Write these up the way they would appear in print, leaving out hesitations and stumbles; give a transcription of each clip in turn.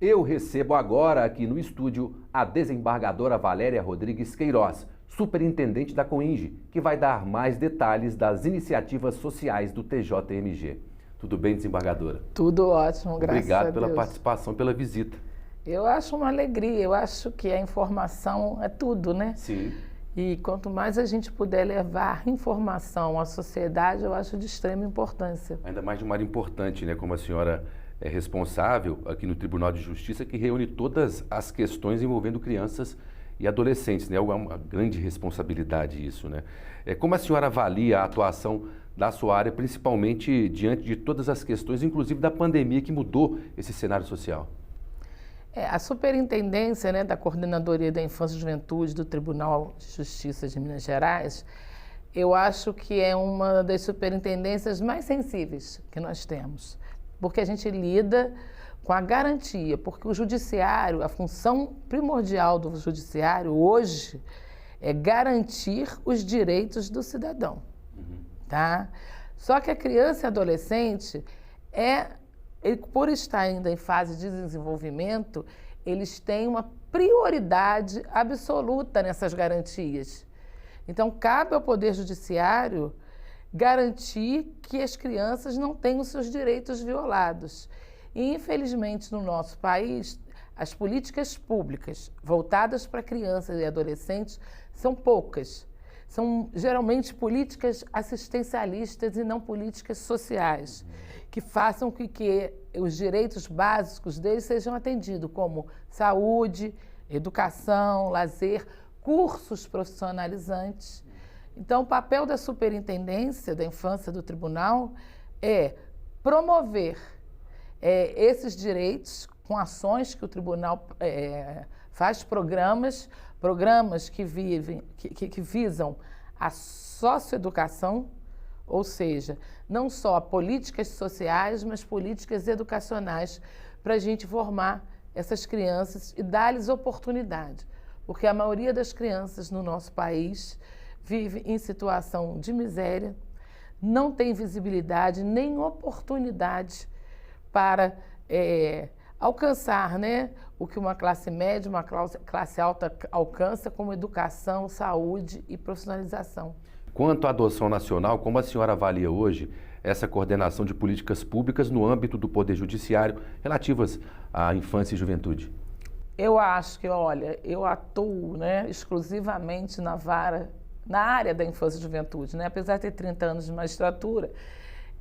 Eu recebo agora aqui no estúdio a desembargadora Valéria Rodrigues Queiroz, superintendente da Coinge, que vai dar mais detalhes das iniciativas sociais do TJMG. Tudo bem, desembargadora? Tudo ótimo, graças a Deus. Obrigado pela participação, pela visita. Eu acho uma alegria, eu acho que a informação é tudo, né? Sim. E quanto mais a gente puder levar informação à sociedade, eu acho de extrema importância. Ainda mais de uma área importante, né? Como a senhora é responsável aqui no Tribunal de Justiça, que reúne todas as questões envolvendo crianças e adolescentes, né? É uma grande responsabilidade isso, né? Como a senhora avalia a atuação da sua área, principalmente diante de todas as questões, inclusive da pandemia que mudou esse cenário social? A superintendência, né, da Coordenadoria da Infância e Juventude do Tribunal de Justiça de Minas Gerais, eu acho que é uma das superintendências mais sensíveis que nós temos, porque a gente lida com a garantia, porque o judiciário, a função primordial do judiciário hoje é garantir os direitos do cidadão, tá? Só que a criança e adolescente por estar ainda em fase de desenvolvimento, eles têm uma prioridade absoluta nessas garantias. Então, cabe ao Poder Judiciário garantir que as crianças não tenham seus direitos violados. E, infelizmente, no nosso país, as políticas públicas voltadas para crianças e adolescentes são poucas. São geralmente políticas assistencialistas e não políticas sociais, que façam com que os direitos básicos deles sejam atendidos, como saúde, educação, lazer, cursos profissionalizantes. Então, o papel da Superintendência da Infância do Tribunal é promover esses direitos com ações que o Tribunal faz, programas que visam a socioeducação, ou seja, não só políticas sociais, mas políticas educacionais para a gente formar essas crianças e dar-lhes oportunidade. Porque a maioria das crianças no nosso país vive em situação de miséria, não tem visibilidade nem oportunidade para alcançar, né, o que uma classe média, uma classe alta alcança, como educação, saúde e profissionalização. Quanto à adoção nacional, como a senhora avalia hoje essa coordenação de políticas públicas no âmbito do Poder Judiciário relativas à infância e juventude? Eu acho que, olha, eu atuo, né, exclusivamente na área da infância e juventude, né? Apesar de ter 30 anos de magistratura,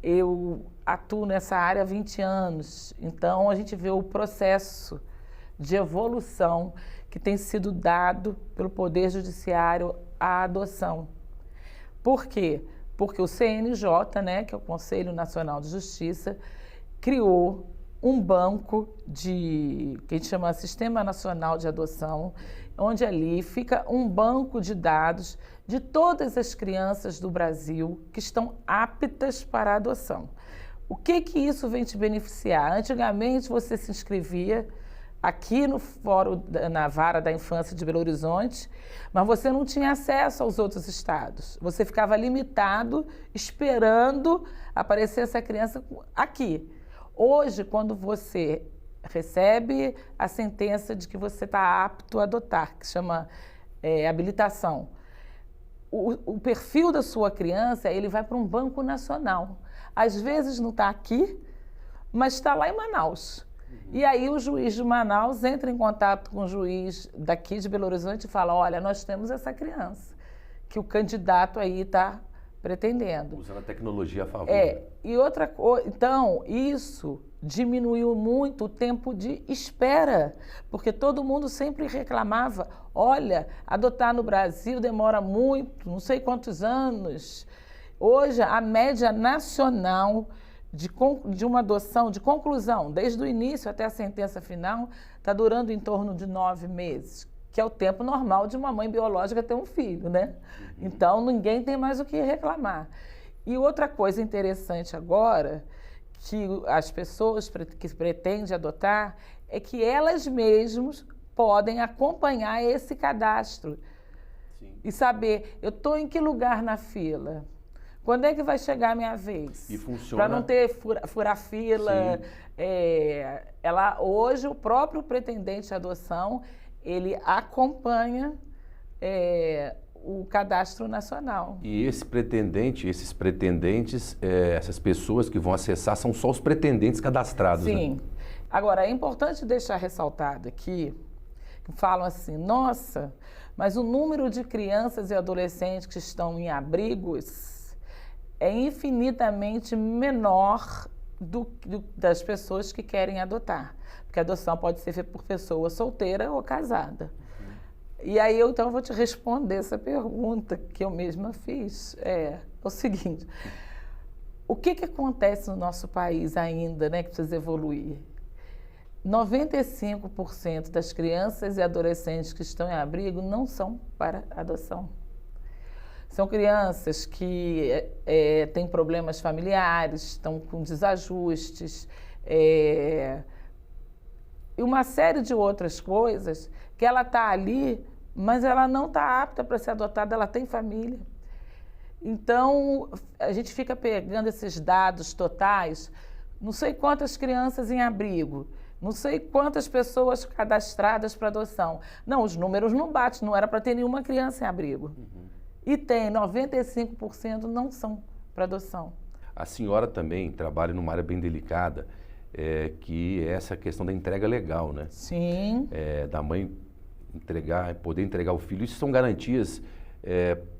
eu atuo nessa área há 20 anos. Então, a gente vê o processo de evolução que tem sido dado pelo Poder Judiciário à adoção. Por quê? Porque o CNJ, né, que é o Conselho Nacional de Justiça, criou um banco que a gente chama Sistema Nacional de Adoção, onde ali fica um banco de dados de todas as crianças do Brasil que estão aptas para a adoção. O que isso vem te beneficiar? Antigamente você se inscrevia aqui no Fórum, na Vara da Infância de Belo Horizonte, mas você não tinha acesso aos outros estados. Você ficava limitado, esperando aparecer essa criança aqui. Hoje, quando você recebe a sentença de que você está apto a adotar, que se chama habilitação, o perfil da sua criança, ele vai para um banco nacional. Às vezes não está aqui, mas está lá em Manaus. E aí o juiz de Manaus entra em contato com o juiz daqui de Belo Horizonte e fala, olha, nós temos essa criança, que o candidato aí está pretendendo. Usando a tecnologia a favor. E outra coisa, então, isso diminuiu muito o tempo de espera, porque todo mundo sempre reclamava, olha, adotar no Brasil demora muito, não sei quantos anos. Hoje, a média nacional de uma adoção, de conclusão, desde o início até a sentença final, está durando em torno de 9 meses, que é o tempo normal de uma mãe biológica ter um filho, né? Então, ninguém tem mais o que reclamar. E outra coisa interessante agora, que as pessoas que pretendem adotar, é que elas mesmas podem acompanhar esse cadastro. Sim. E saber, eu estou em que lugar na fila? Quando é que vai chegar a minha vez? E funciona... Para não ter furar fila. Hoje, o próprio pretendente à adoção, ele acompanha o cadastro nacional. E esses pretendentes, essas pessoas que vão acessar, são só os pretendentes cadastrados, Sim. né? Agora, é importante deixar ressaltado aqui, que falam assim, nossa, mas o número de crianças e adolescentes que estão em abrigos é infinitamente menor das pessoas que querem adotar. Porque a adoção pode ser feita por pessoa solteira ou casada. E aí, então, eu vou te responder essa pergunta que eu mesma fiz. É o seguinte, o que acontece no nosso país ainda, né, que precisa evoluir? 95% das crianças e adolescentes que estão em abrigo não são para adoção. São crianças que têm problemas familiares, estão com desajustes, e uma série de outras coisas que ela está ali, mas ela não está apta para ser adotada, ela tem família. Então, a gente fica pegando esses dados totais, não sei quantas crianças em abrigo, não sei quantas pessoas cadastradas para adoção. Não, os números não batem, não era para ter nenhuma criança em abrigo. E tem, 95% não são para adoção. A senhora também trabalha numa área bem delicada, que é essa questão da entrega legal, né? Sim. Da mãe poder entregar o filho. Isso são garantias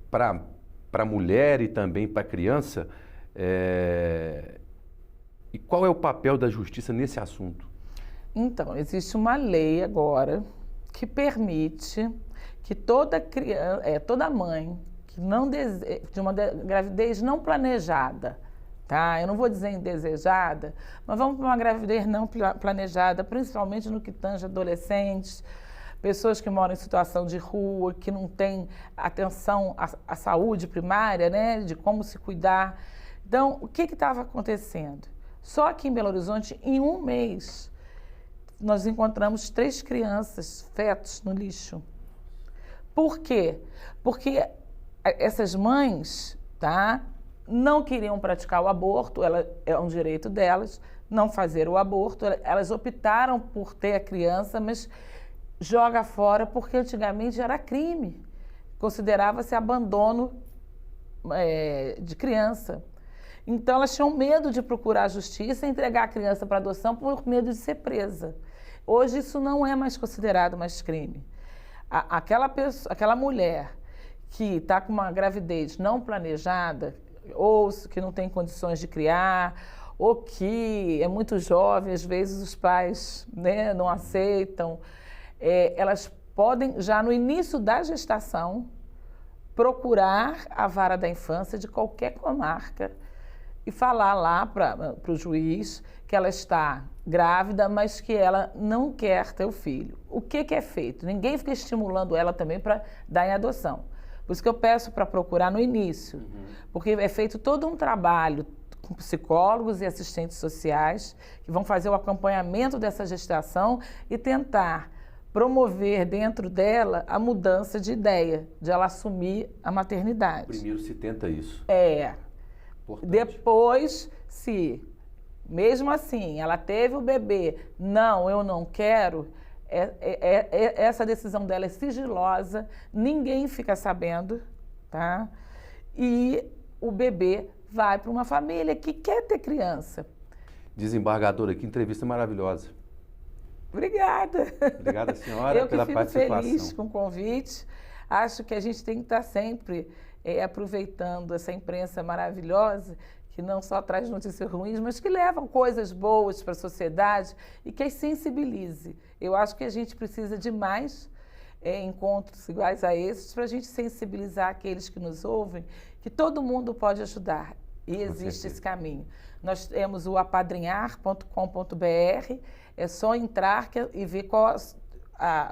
para a mulher e também para a criança. E qual é o papel da justiça nesse assunto? Então, existe uma lei agora que permite que toda mãe que não de uma gravidez não planejada, tá? Eu não vou dizer indesejada, mas vamos para uma gravidez não planejada, principalmente no que tange adolescentes, pessoas que moram em situação de rua, que não têm atenção à saúde primária, né? De como se cuidar. Então, o que estava acontecendo? Só aqui em Belo Horizonte, em um mês, nós encontramos 3 crianças, fetos, no lixo. Por quê? Porque essas mães, tá, não queriam praticar o aborto, é um direito delas, não fazer o aborto, elas optaram por ter a criança, mas joga fora porque antigamente era crime, considerava-se abandono de criança. Então elas tinham medo de procurar a justiça e entregar a criança para adoção por medo de ser presa. Hoje isso não é mais considerado mais crime. Aquela mulher que está com uma gravidez não planejada, ou que não tem condições de criar, ou que é muito jovem, às vezes os pais, né, não aceitam, elas podem, já no início da gestação, procurar a vara da infância de qualquer comarca e falar lá para o juiz que ela está grávida, mas que ela não quer ter o filho. O que é feito? Ninguém fica estimulando ela também para dar em adoção. Por isso que eu peço para procurar no início, porque é feito todo um trabalho com psicólogos e assistentes sociais que vão fazer o acompanhamento dessa gestação e tentar promover dentro dela a mudança de ideia, de ela assumir a maternidade. Primeiro se tenta isso. Importante. Depois, se mesmo assim ela teve o bebê, não, eu não quero, essa decisão dela é sigilosa, ninguém fica sabendo, tá? E o bebê vai para uma família que quer ter criança. Desembargadora, que entrevista maravilhosa. Obrigada. Obrigada, senhora, pela participação. Eu que fico feliz com o convite. Acho que a gente tem que estar sempre aproveitando essa imprensa maravilhosa, que não só traz notícias ruins, mas que levam coisas boas para a sociedade e que as sensibilize. Eu acho que a gente precisa de mais encontros iguais a esses para a gente sensibilizar aqueles que nos ouvem, que todo mundo pode ajudar. E existe esse caminho. Nós temos o apadrinhar.com.br, é só entrar e ver qual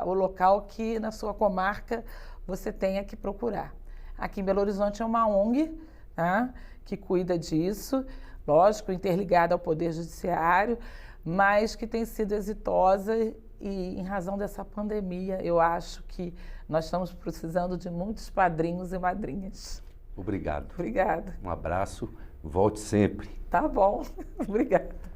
o local que na sua comarca você tenha que procurar. Aqui em Belo Horizonte é uma ONG, tá, que cuida disso, lógico, interligada ao Poder Judiciário, mas que tem sido exitosa e, em razão dessa pandemia, eu acho que nós estamos precisando de muitos padrinhos e madrinhas. Obrigado. Obrigada. Um abraço, volte sempre. Tá bom. Obrigada.